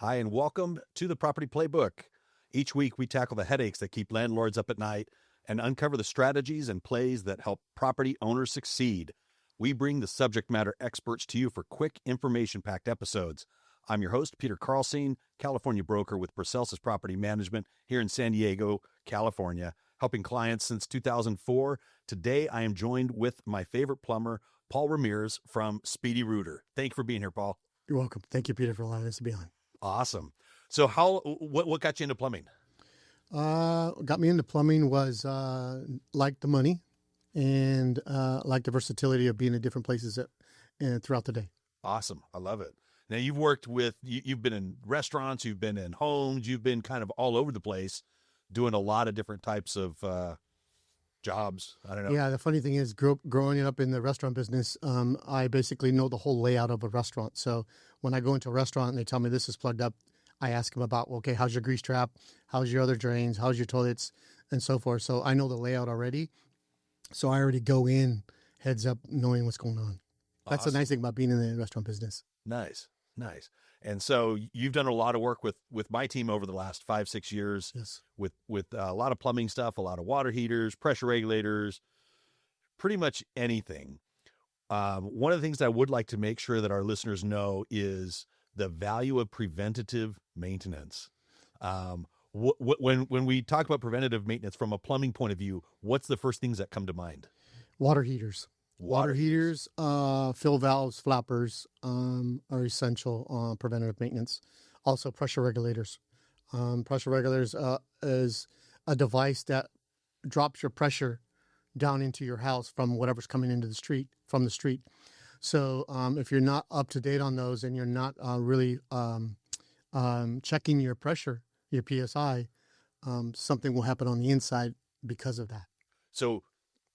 Hi, and welcome to the Property Playbook. Each week, we tackle the headaches that keep landlords up at night and uncover the strategies and plays that help property owners succeed. We bring the subject matter experts to you for quick, information-packed episodes. I'm your host, Peter Carlseen, California broker with Praecelsus Property Management here in San Diego, California, helping clients since 2004. Today, I am joined with my favorite plumber, Paul Ramirez from Speedi Rooter. Thank you for being here, Paul. You're welcome. Thank you, Peter, for allowing us to be on. Awesome. So what got you into plumbing? Got me into plumbing was like the money and like the versatility of being in different places throughout the day. Awesome. I love it. Now you've worked with, you've been in restaurants, you've been in homes, you've been kind of all over the place doing a lot of different types of jobs. I don't know. Yeah, the funny thing is growing up in the restaurant business, I basically know the whole layout of a restaurant. So when I go into a restaurant and they tell me this is plugged up, I ask them about, okay, how's your grease trap? How's your other drains? How's your toilets? And so forth. So I know the layout already. So I already go in heads up knowing what's going on. That's Awesome. the nice thing about being in the restaurant business. Nice. And so you've done a lot of work with my team over the last 5-6 years. Yes. With a lot of plumbing stuff, a lot of water heaters, pressure regulators, pretty much anything. One of the things I would like to make sure that our listeners know is the value of preventative maintenance. When we talk about preventative maintenance from a plumbing point of view, what's the first things that come to mind? Water heaters. Water heaters, fill valves, flappers are essential preventative maintenance. Also, pressure regulators. Pressure regulators is a device that drops your pressure down into your house from whatever's coming into from the street. So if you're not up to date on those and you're not really checking your pressure, your PSI, something will happen on the inside because of that. So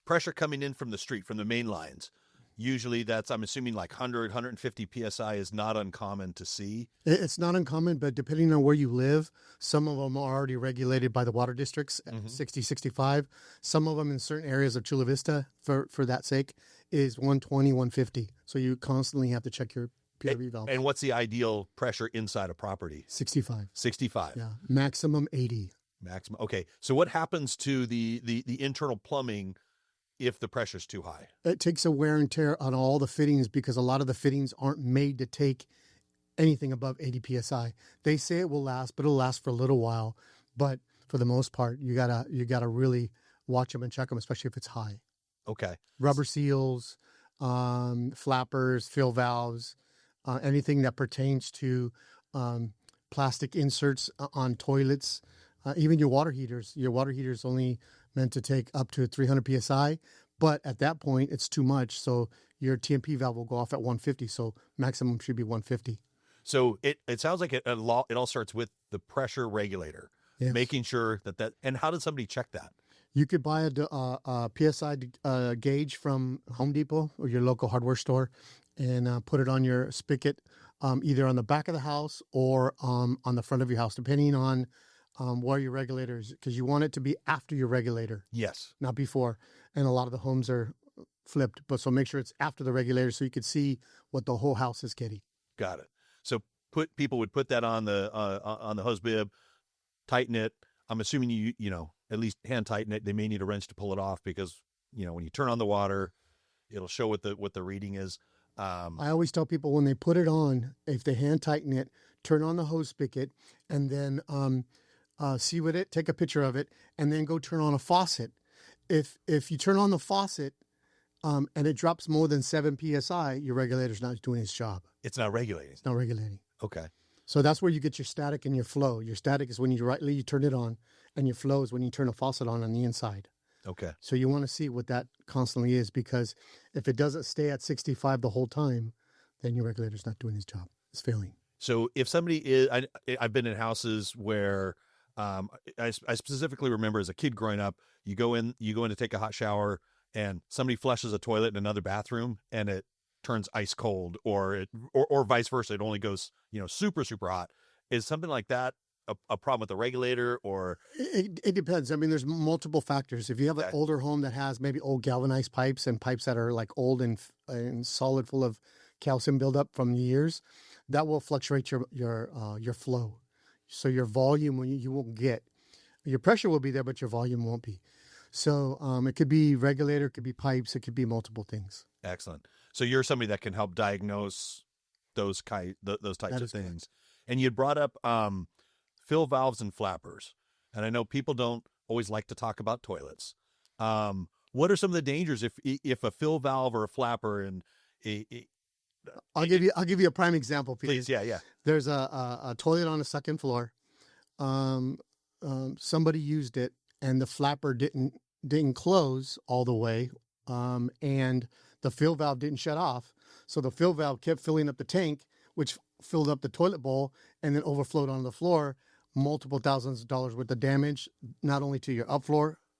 pressure coming in from the street, from the main lines, usually that's, I'm assuming, like 100, 150 PSI is not uncommon to see. It's not uncommon, but depending on where you live, some of them are already regulated by the water districts at 60, 65. Some of them in certain areas of Chula Vista, for that sake, is 120, 150. So you constantly have to check your PRV valve. And what's the ideal pressure inside a property? 65. 65. Yeah, maximum 80. Maximum. Okay. So what happens to the internal plumbing if the pressure's too high? It takes a wear and tear on all the fittings because a lot of the fittings aren't made to take anything above 80 PSI. They say it will last, but it'll last for a little while. But for the most part, you gotta really watch them and check them, especially if it's high. Okay. Rubber seals, flappers, fill valves, anything that pertains to plastic inserts on toilets, even your water heaters. Your water heater is only meant to take up to 300 PSI, but at that point, it's too much. So your TMP valve will go off at 150, so maximum should be 150. So it sounds like it all starts with the pressure regulator, yes. Making sure that, and how does somebody check that? You could buy a PSI gauge from Home Depot or your local hardware store and put it on your spigot, either on the back of the house or on the front of your house, depending on where your regulator is, because you want it to be after your regulator. Yes. Not before. And a lot of the homes are flipped, but so make sure it's after the regulator so you can see what the whole house is getting. Got it. So people would put that on the hose bib, tighten it. I'm assuming you know, at least hand tighten it. They may need a wrench to pull it off because, you know, when you turn on the water, it'll show what the reading is. I always tell people when they put it on, if they hand tighten it, turn on the hose spigot and then see with it, take a picture of it, and then go turn on a faucet. If you turn on the faucet and it drops more than 7 PSI, your regulator's not doing its job. It's not regulating. It's not regulating. Okay. So that's where you get your static and your flow. Your static is when you turn it on, and your flow is when you turn a faucet on the inside. Okay. So you want to see what that constantly is, because if it doesn't stay at 65 the whole time, then your regulator's not doing its job. It's failing. So if somebody is, I've been in houses where I specifically remember as a kid growing up, you go in to take a hot shower and somebody flushes a toilet in another bathroom and it turns ice cold, or vice versa. It only goes, you know, super, super hot. Is something like that a problem with the regulator, or? It depends. I mean, there's multiple factors. If you have an older home that has maybe old galvanized pipes and pipes that are like old and solid, full of calcium buildup from the years, that will fluctuate your flow. So your volume you won't get. Your pressure will be there, but your volume won't be. So it could be regulator, it could be pipes, it could be multiple things. Excellent. So you're somebody that can help diagnose those types of things. Correct. And you brought up fill valves and flappers. And I know people don't always like to talk about toilets. What are some of the dangers if a fill valve or a flapper and I'll give you a prime example, Peter. please, yeah. There's a toilet on the second floor. Somebody used it, and the flapper didn't close all the way, and the fill valve didn't shut off. So the fill valve kept filling up the tank, which filled up the toilet bowl, and then overflowed onto the floor. Multiple thousands of dollars worth of damage, not only to your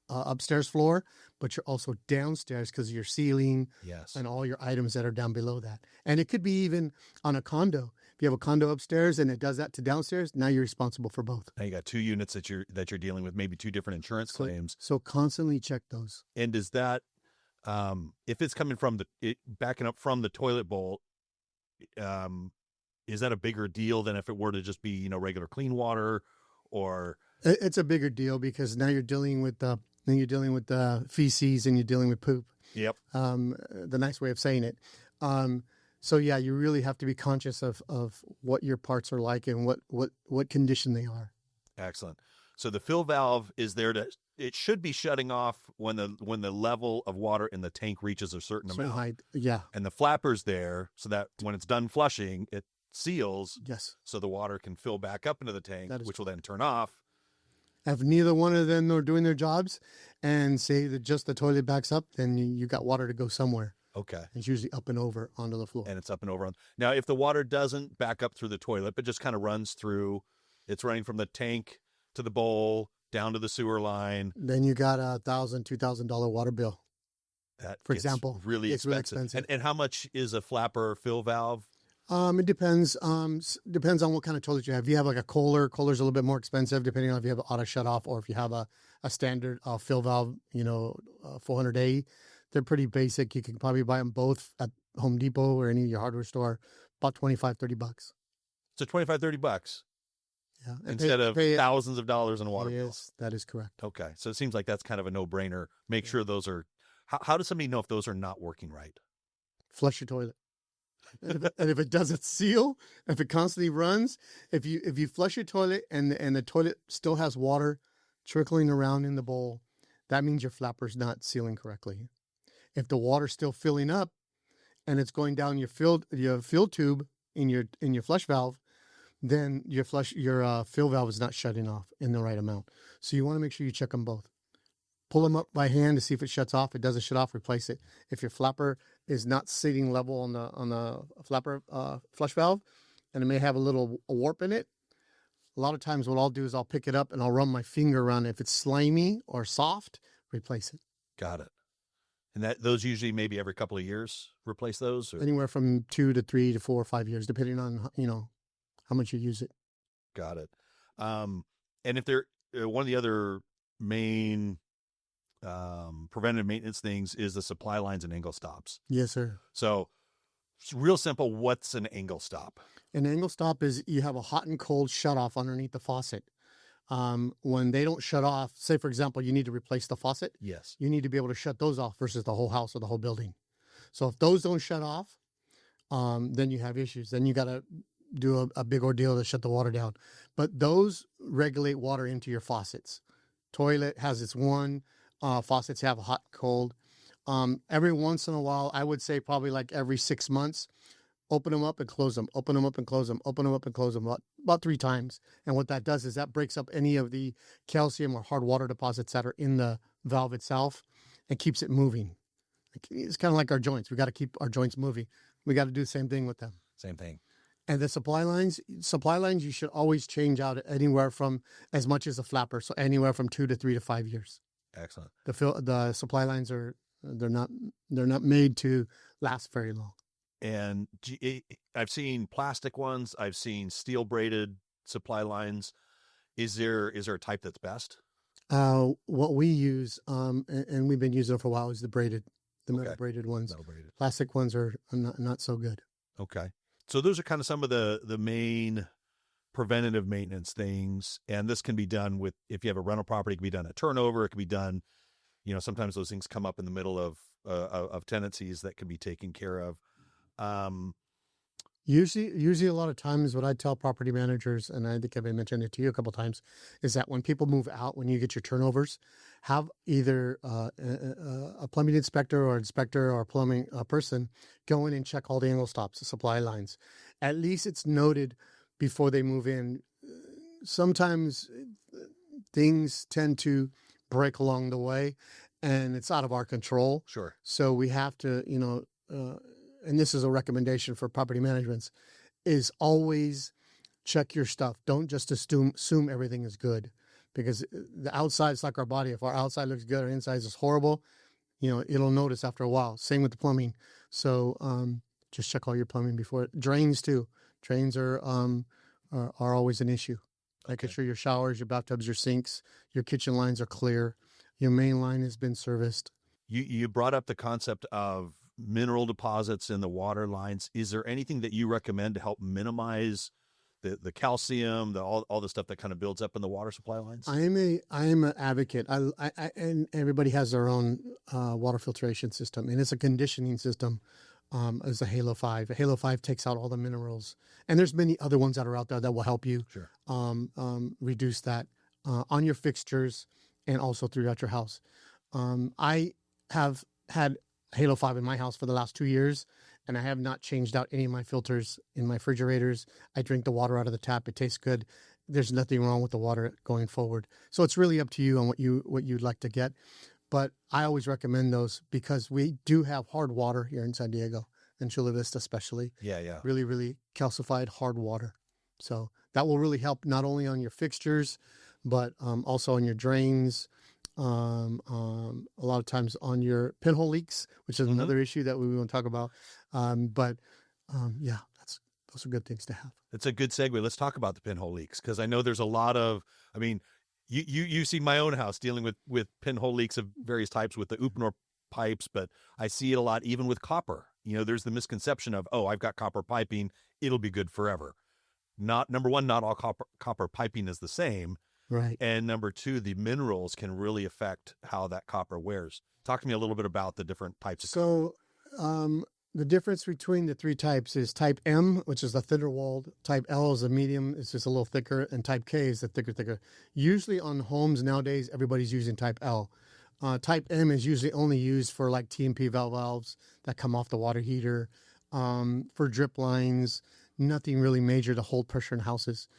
upstairs floor, but you're also downstairs because of your ceiling and all your items that are down below that. And it could be even on a condo. If you have a condo upstairs and it does that to downstairs, now you're responsible for both. Now you got 2 units that you're dealing with, maybe 2 different insurance claims. So constantly check those. And is that if it's coming from backing up from the toilet bowl, is that a bigger deal than if it were to just be regular clean water? Or it's a bigger deal because now you're dealing with the feces and you're dealing with poop. Yep. The nice way of saying it. So yeah, you really have to be conscious of what your parts are like and what condition they are. Excellent. So the fill valve is there it should be shutting off when the level of water in the tank reaches a certain amount. Height. Yeah. And the flapper's there so that when it's done flushing, it seals. Yes. So the water can fill back up into the tank, which will then turn off. If neither one of them are doing their jobs and say that just the toilet backs up, then you got water to go somewhere. Okay. It's usually up and over onto the floor. And it's up and over. Now, if the water doesn't back up through the toilet, but just kind of runs through, it's running from the tank to the bowl, down to the sewer line. Then you got $1,000, $2,000 water bill. That, for example, really it's expensive. Really expensive. And how much is a flapper fill valve? It depends. Depends on what kind of toilet you have. If you have like a Kohler's a little bit more expensive, depending on if you have an auto shut off or if you have a standard fill valve, 400A. They're pretty basic. You can probably buy them both at Home Depot or any of your hardware store, about $25, $30. So $25-$30. Yeah. Instead of thousands of dollars in a water bill. Yes, that is correct. Okay. So it seems like that's kind of a no-brainer. Make sure those are, how does somebody know if those are not working right? Flush your toilet. And if it doesn't seal, if it constantly runs, if you flush your toilet and the toilet still has water trickling around in the bowl, that means your flapper's not sealing correctly. If the water's still filling up and it's going down your fill tube in your flush valve, then your fill valve is not shutting off in the right amount. So you want to make sure you check them both. Pull them up by hand to see if it shuts off. If it doesn't shut off, replace it. If your flapper is not sitting level on the flapper flush valve, and it may have a warp in it, a lot of times what I'll do is I'll pick it up and I'll run my finger around it. If it's slimy or soft, replace it. Got it. And those usually maybe every couple of years replace those? Or? Anywhere from 2 to 3 to 4 or 5 years, depending on how much you use it. Got it. And if they're one of the other main preventive maintenance things is the supply lines and angle stops. Yes, sir. So it's real simple. What's an angle stop? An angle stop is you have a hot and cold shut off underneath the faucet. When they don't shut off, say for example, you need to replace the faucet. Yes. You need to be able to shut those off versus the whole house or the whole building. So if those don't shut off, then you have issues. Then you got to do a big ordeal to shut the water down. But those regulate water into your faucets. Toilet has its one. Faucets have a hot and cold. Every once in a while, I would say probably like every 6 months, open them up and close them, open them up and close them, open them up and close them about 3 times. And what that does is that breaks up any of the calcium or hard water deposits that are in the valve itself and keeps it moving. It's kind of like our joints. We got to keep our joints moving. We got to do the same thing with them. Same thing. And the supply lines, you should always change out anywhere from as much as a flapper. So anywhere from 2 to 3 to 5 years. Excellent. The supply lines they're not made to last very long. And I've seen plastic ones. I've seen steel braided supply lines. Is there a type that's best? What we use, and we've been using it for a while, is the metal braided ones. Metal braided. Plastic ones are not so good. Okay. So those are kind of some of the main preventative maintenance things. And this can be done with, if you have a rental property, it can be done at turnover. It can be done, sometimes those things come up in the middle of tenancies that can be taken care of. Usually a lot of times what I tell property managers, and I think I've mentioned it to you a couple of times, is that when people move out, when you get your turnovers, have either a plumbing inspector or a plumbing person go in and check all the angle stops, the supply lines. At least it's noted before they move in. Sometimes things tend to break along the way, and it's out of our control. Sure. So we have to, and this is a recommendation for property management, is always check your stuff. Don't just assume everything is good, because the outside is like our body. If our outside looks good, our inside is just horrible, it'll notice after a while. Same with the plumbing. So just check all your plumbing before. Drains too. Drains are always an issue. Making sure your showers, your bathtubs, your sinks, your kitchen lines are clear. Your main line has been serviced. You brought up the concept of mineral deposits in the water lines. Is there anything that you recommend to help minimize the calcium, all the stuff that kind of builds up in the water supply lines? I am an advocate. And everybody has their own water filtration system, and it's a conditioning system. As a Halo 5. A Halo 5 takes out all the minerals, and there's many other ones that are out there that will help you reduce that on your fixtures and also throughout your house. I have had Halo 5 in my house for the last 2 years, and I have not changed out any of my filters in my refrigerators. I drink the water out of the tap. It tastes good. There's nothing wrong with the water going forward. So it's really up to you on what you'd like to get. But I always recommend those because we do have hard water here in San Diego, and Chula Vista especially. Yeah. Really, really calcified hard water. So that will really help not only on your fixtures, but also on your drains. A lot of times on your pinhole leaks, which is another issue that we want to talk about. Those are good things to have. It's a good segue. Let's talk about the pinhole leaks, because I know there's a lot of, you see my own house dealing with pinhole leaks of various types with the Uponor pipes, but I see it a lot even with copper. There's the misconception of, I've got copper piping, it'll be good forever. Number one, not all copper piping is the same. Right. And number two, the minerals can really affect how that copper wears. Talk to me a little bit about the different types. So the difference between the three types is type M, which is the thinner walled. Type L is a medium, it's just a little thicker. And type K is the thicker. Usually on homes nowadays, everybody's using type L. Type M is usually only used for like T&P valves that come off the water heater, for drip lines, nothing really major to hold pressure in houses.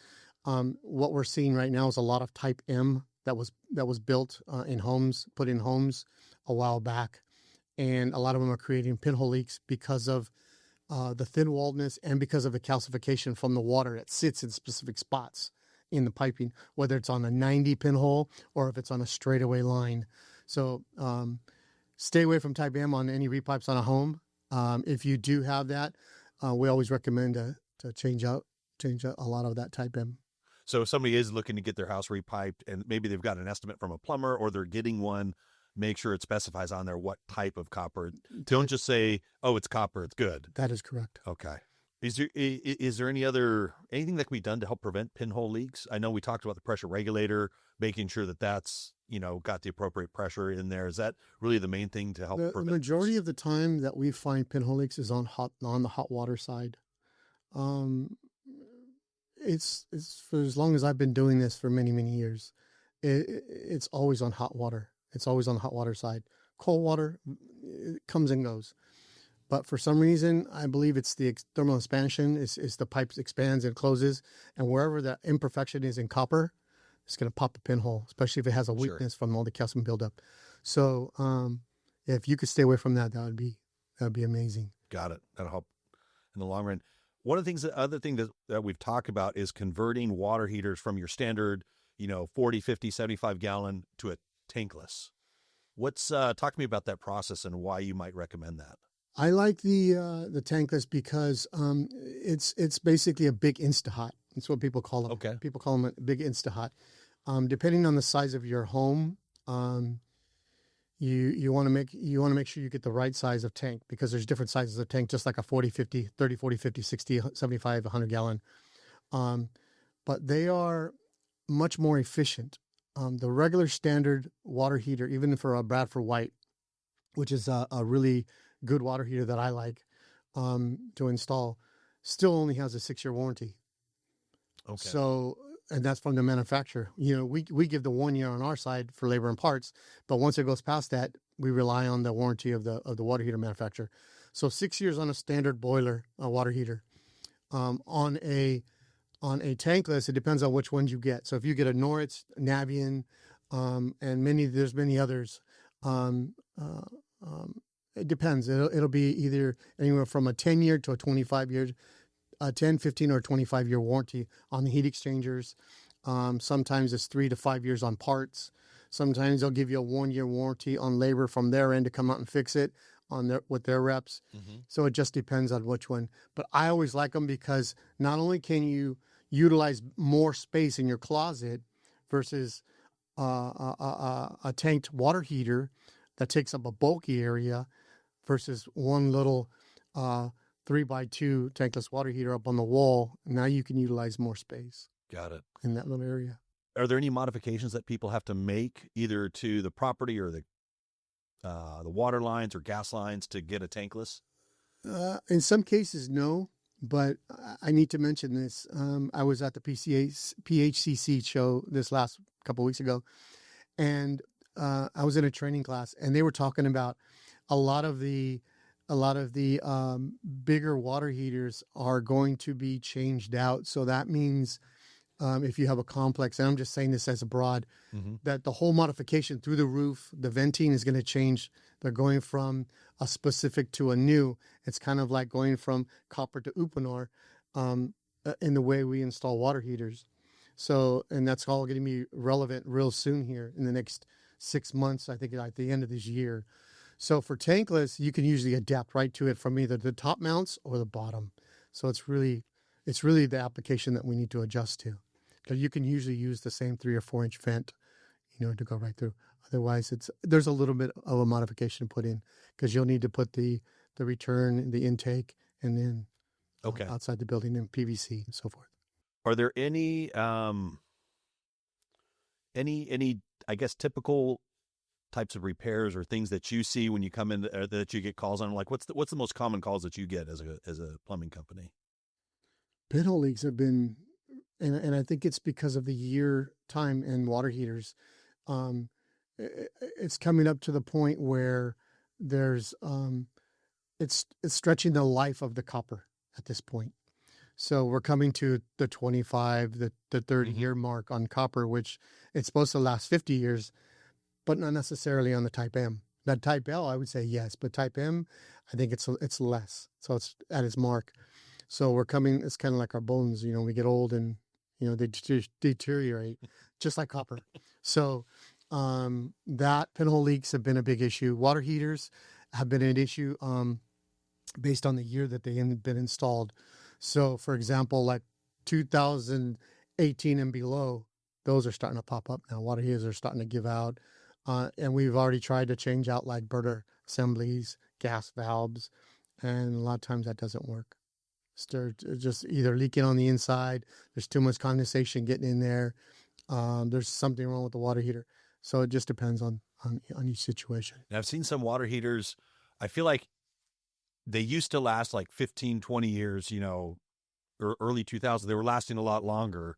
What we're seeing right now is a lot of type M that was built in homes, put in homes a while back. And a lot of them are creating pinhole leaks because of the thin walledness and because of the calcification from the water that sits in specific spots in the piping, whether it's on a 90 pinhole or if it's on a straightaway line. So stay away from type M on any repipes on a home. If you do have that, we always recommend to change out a lot of that type M. So if somebody is looking to get their house repiped and maybe they've got an estimate from a plumber or they're getting one, make sure it specifies on there what type of copper. Don't just say, it's copper, it's good. That is correct. Okay. Is there anything that can be done to help prevent pinhole leaks? I know we talked about the pressure regulator, making sure that that's, got the appropriate pressure in there. Is that really the main thing to help prevent? The majority of the time that we find pinhole leaks is on the hot water side. It's for as long as I've been doing this for many, many years, it's always on hot water. It's always on the hot water side. Cold water, it comes and goes. But for some reason, I believe it's the thermal expansion. Is the pipe expands and closes. And wherever that imperfection is in copper, it's going to pop a pinhole, especially if it has a weakness from all the calcium buildup. So if you could stay away from that, that would be amazing. Got it. That'll help in the long run. One of the other thing that we've talked about is converting water heaters from your standard, 40, 50, 75 gallon to a tankless. Talk to me about that process and why you might recommend that. I like the tankless because it's basically a big Instahot. That's what people call them. Okay. People call them a big Instahot. Depending on the size of your home, you want to make sure you get the right size of tank, because there's different sizes of tank, just like a 40, 50, 30, 40, 50, 60, 75, 100 gallon. But they are much more efficient. The regular standard water heater, even for a Bradford White, which is a really good water heater that I like to install, still only has a 6-year warranty. Okay. So, and that's from the manufacturer. We give the 1 year on our side for labor and parts, but once it goes past that, we rely on the warranty of the water heater manufacturer. So 6 years on a standard boiler, a water heater. On a tankless, it depends on which ones you get. So if you get a Norwich, Navian, and there's many others. It depends. It'll be either anywhere from a 10-year to a 25-year, 10, 15, or 25-year warranty on the heat exchangers. Sometimes it's 3 to 5 years on parts. Sometimes they'll give you a 1-year warranty on labor from their end to come out and fix it with their reps. Mm-hmm. So it just depends on which one. But I always like them because not only can you utilize more space in your closet versus a tanked water heater that takes up a bulky area versus one little 3x2 tankless water heater up on the wall. Now you can utilize more space. Got it. In that little area. Are there any modifications that people have to make either to the property or the water lines or gas lines to get a tankless? In some cases, no. But I need to mention this. I was at the PHCC show this last couple of weeks ago, and I was in a training class, and they were talking about a lot of the bigger water heaters are going to be changed out. So that means if you have a complex, and I'm just saying this as a broad, mm-hmm. that the whole modification through the roof, the venting is going to change. They're going from a specific to a new. It's kind of like going from copper to Uponor in the way we install water heaters. So, and that's all going to be relevant real soon here in the next 6 months, I think at the end of this year. So for tankless, you can usually adapt right to it from either the top mounts or the bottom. So it's really the application that we need to adjust to. Because you can usually use the same 3 or 4 inch vent, to go right through. Otherwise, there's a little bit of a modification put in because you'll need to put the return, the intake, and then outside the building in PVC and so forth. Are there any I guess typical types of repairs or things that you see when you come in that you get calls on? Like what's the most common calls that you get as a plumbing company? Pinhole leaks have been, and I think it's because of the year time and water heaters. It's coming up to the point where there's it's stretching the life of the copper at this point. So we're coming to the 25, the 30 mm-hmm. year mark on copper, which it's supposed to last 50 years, but not necessarily on the Type M. That Type L, I would say yes, but Type M, I think it's less. So it's at its mark. So it's kind of like our bones, we get old and, they deteriorate just like copper. So that pinhole leaks have been a big issue. Water heaters have been an issue based on the year that they have been installed. So, for example, like 2018 and below, those are starting to pop up now. Water heaters are starting to give out. And we've already tried to change out like burner assemblies, gas valves, and a lot of times that doesn't work. They're just either leaking on the inside, there's too much condensation getting in there, there's something wrong with the water heater. So it just depends on each situation. And I've seen some water heaters, I feel like they used to last like 15, 20 years, or early 2000s. They were lasting a lot longer.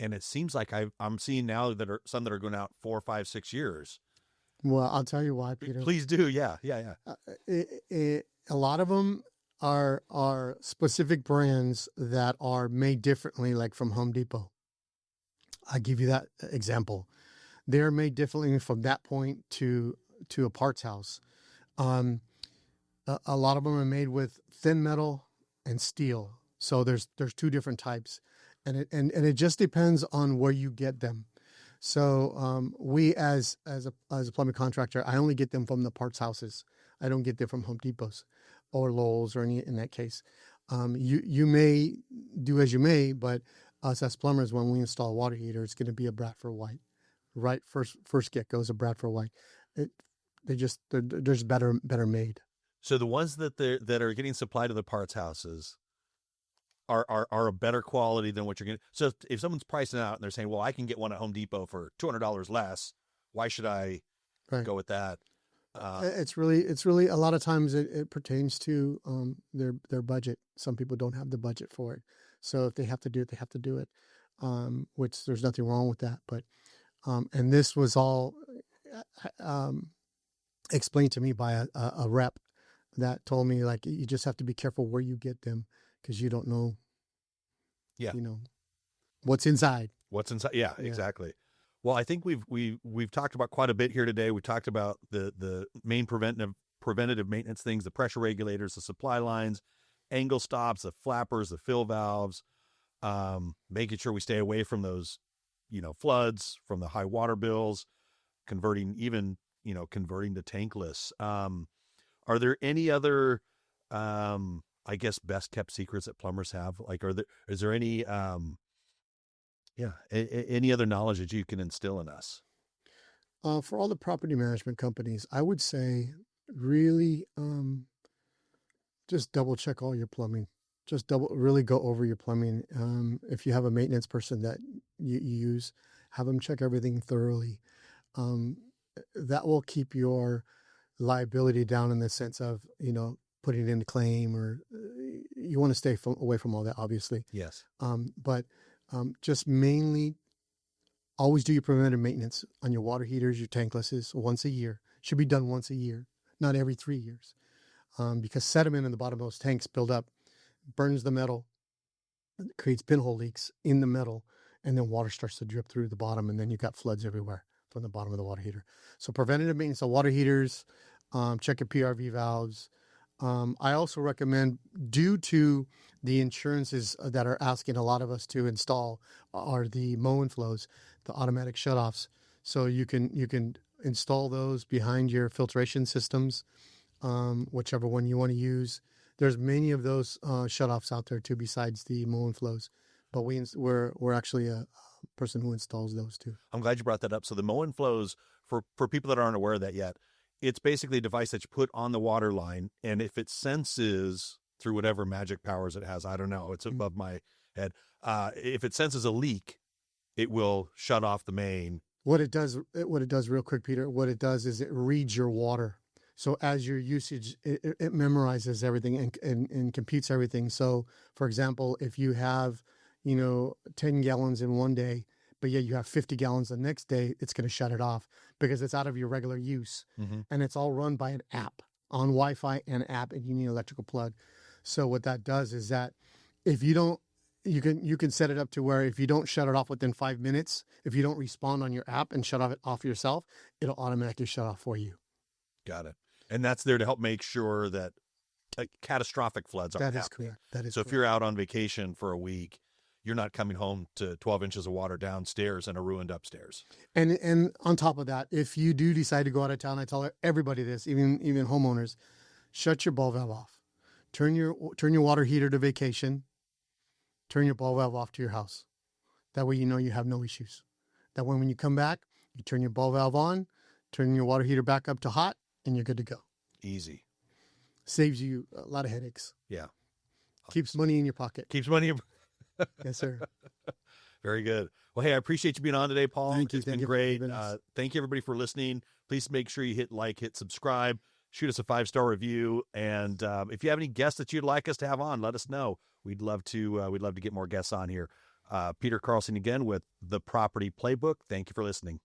And it seems like I'm seeing now that some that are going out 4, 5, 6 years. Well, I'll tell you why, Peter. Please do. Yeah. A lot of them are specific brands that are made differently, like from Home Depot. I give you that example. They're made differently from that point to a parts house. A lot of them are made with thin metal and steel. So there's 2 different types, and it just depends on where you get them. So we as a plumbing contractor, I only get them from the parts houses. I don't get them from Home Depots or Lowe's or any in that case. You may do as you may, but us as plumbers, when we install a water heater, it's going to be a Bradford White. Right, first get-go is a Bradford White. They're just better made. So the ones that are getting supplied to the parts houses are a better quality than what you're getting. So if someone's pricing out and they're saying, well, I can get one at Home Depot for $200 less, why should I go with that? It's really a lot of times it pertains to their budget. Some people don't have the budget for it, so if they have to do it, they have to do it. Which there's nothing wrong with that. But and this was all explained to me by a rep that told me, like, you just have to be careful where you get them, because you don't know. Yeah. What's inside. Yeah, exactly. Well, I think we've talked about quite a bit here today. We talked about the main preventative maintenance things, the pressure regulators, the supply lines, angle stops, the flappers, the fill valves, making sure we stay away from those, floods, from the high water bills, converting to tankless. Are there any other, I guess, best kept secrets that plumbers have? Like, is there any, any other knowledge that you can instill in us? For all the property management companies, I would say really just double check all your plumbing. Just really go over your plumbing. If you have a maintenance person that you use, have them check everything thoroughly. That will keep your liability down, in the sense of, putting it in a claim, or you want to stay away from all that, obviously. Yes. But just mainly always do your preventive maintenance on your water heaters, your tanklesses once a year. Should be done once a year, not every 3 years. Because sediment in the bottom of those tanks build up, burns the metal, creates pinhole leaks in the metal, and then water starts to drip through the bottom, and then you've got floods everywhere from the bottom of the water heater. So preventative maintenance on water heaters, check your PRV valves. I also recommend, due to the insurances that are asking a lot of us to install, are the mow and flows, the automatic shutoffs. So you can install those behind your filtration systems, whichever one you want to use. There's many of those shutoffs out there too, besides the mow and flows. But we're actually a person who installs those too. I'm glad you brought that up. So the mow and flows, for people that aren't aware of that yet, it's basically a device that you put on the water line, and if it senses, through whatever magic powers it has, I don't know, it's above my head. If it senses a leak, it will shut off the main. What it does real quick, Peter, what it does is it reads your water. So as your usage, it memorizes everything and computes everything. So, for example, if you have, 10 gallons in one day, but yet you have 50 gallons the next day, it's going to shut it off because it's out of your regular use. Mm-hmm. And it's all run by an app, on Wi-Fi and app, and you need an electrical plug. So what that does is that if you don't, you can set it up to where if you don't shut it off within 5 minutes, if you don't respond on your app and shut it off yourself, it'll automatically shut off for you. Got it. And that's there to help make sure that catastrophic floods aren't happening. Correct. That is so correct. If you're out on vacation for a week, you're not coming home to 12 inches of water downstairs and a ruined upstairs. And on top of that, if you do decide to go out of town, I tell everybody this, even homeowners, shut your ball valve off. Turn your water heater to vacation. Turn your ball valve off to your house. That way you have no issues. That way when you come back, you turn your ball valve on, turn your water heater back up to hot, and you're good to go. Easy. Saves you a lot of headaches. Yeah. Keeps money in your pocket. Keeps money in Yes, sir. Very good. Well, hey, I appreciate you being on today, Paul. Thank you. It's been great. Thank you, everybody, for listening. Please make sure you hit like, hit subscribe, shoot us a 5-star review. And if you have any guests that you'd like us to have on, let us know. We'd love to get more guests on here. Peter Carlseen again with the Property Playbook. Thank you for listening.